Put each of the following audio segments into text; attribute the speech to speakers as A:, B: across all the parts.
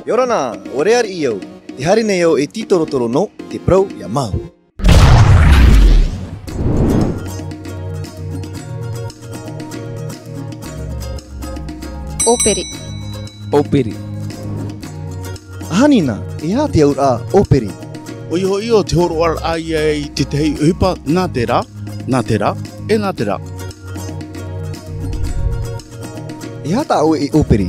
A: Yorana, orear iyo. Te hari neo e titoro no te pro ya mau.
B: Operi.
C: Operi.
A: Hanina, e ha te aur a operi.
D: Oiho iyo te horo al ai ai te tei upa nā te rā, nā te rā.
A: E ha ta au e operi.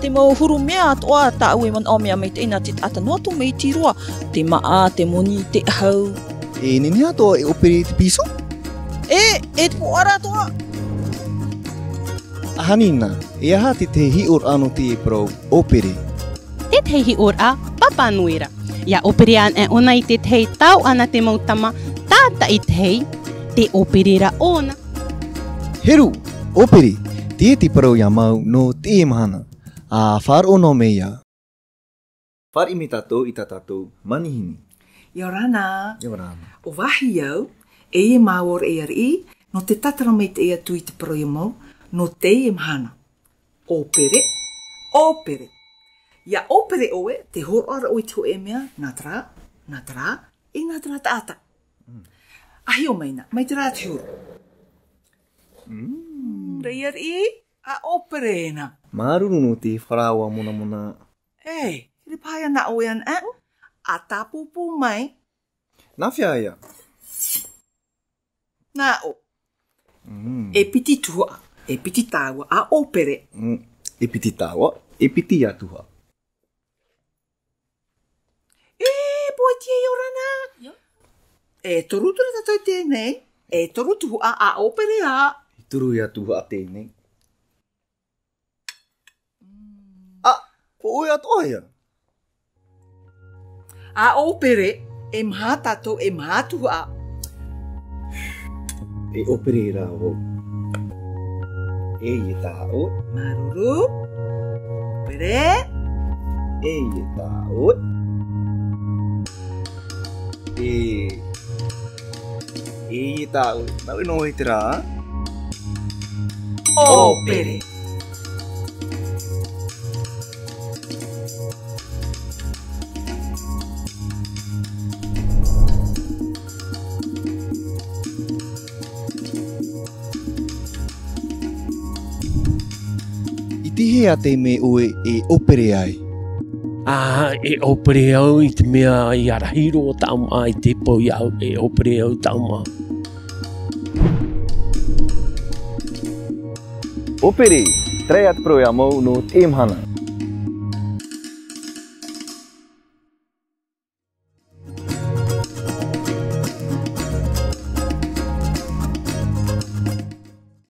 E: Te mau huru mea atoa ta au e man o mea mei te ina te atanoa tu mei tirua. Te maa, te moni, te hau.
A: E nene atoa e operi te piso?
E: E te puara atoa.
A: Hanina, e ha te hi or ano te pro operi.
F: Te hi or a papa nuira. Ia operi an e ona i te hei tau ana te mautama tata i te operi ra ona.
A: Heru, operi, te pro ya mau no te mahana. A whar ono meia. Whar imi tatou i tatou manihini.
G: Yorana.
A: Yorana.
G: O wahi au, e mawor e ari, no te tatara mei te ea tui te pro mau, no te mahana. Opere. Ia opere oe, te horora oi te e mea, natara, e natara taata. Ahi o meina, mai te rā te huru. Rei ari, a opere ena.
A: Maruru no te wharaua mona.
G: Ei, hiri pāia na oe an a? A tāpupu mai.
A: Nā whia ia.
G: Nā o. E piti tua, e piti tāua, a opere.
A: E piti tāua, e piti atuha.
G: Poi tia Yorana. E torutura tatou tēnei. E torutu a opere a.
A: I turu ia tuha a tēnei. O oi atoa ia.
G: A opere, e maha tatou, e maha tuha.
A: E opere rā o. E i tā o.
G: Maruru. Opere.
A: E i tā o. E i tā o. Nau no i te rā.
G: Opere.
A: I te hea te me oe e opere ai.
C: E opere au i te mea i arahiro o tauma i te poi au e opere au tauma.
A: Opere, trei at pro ia mau no te mahana.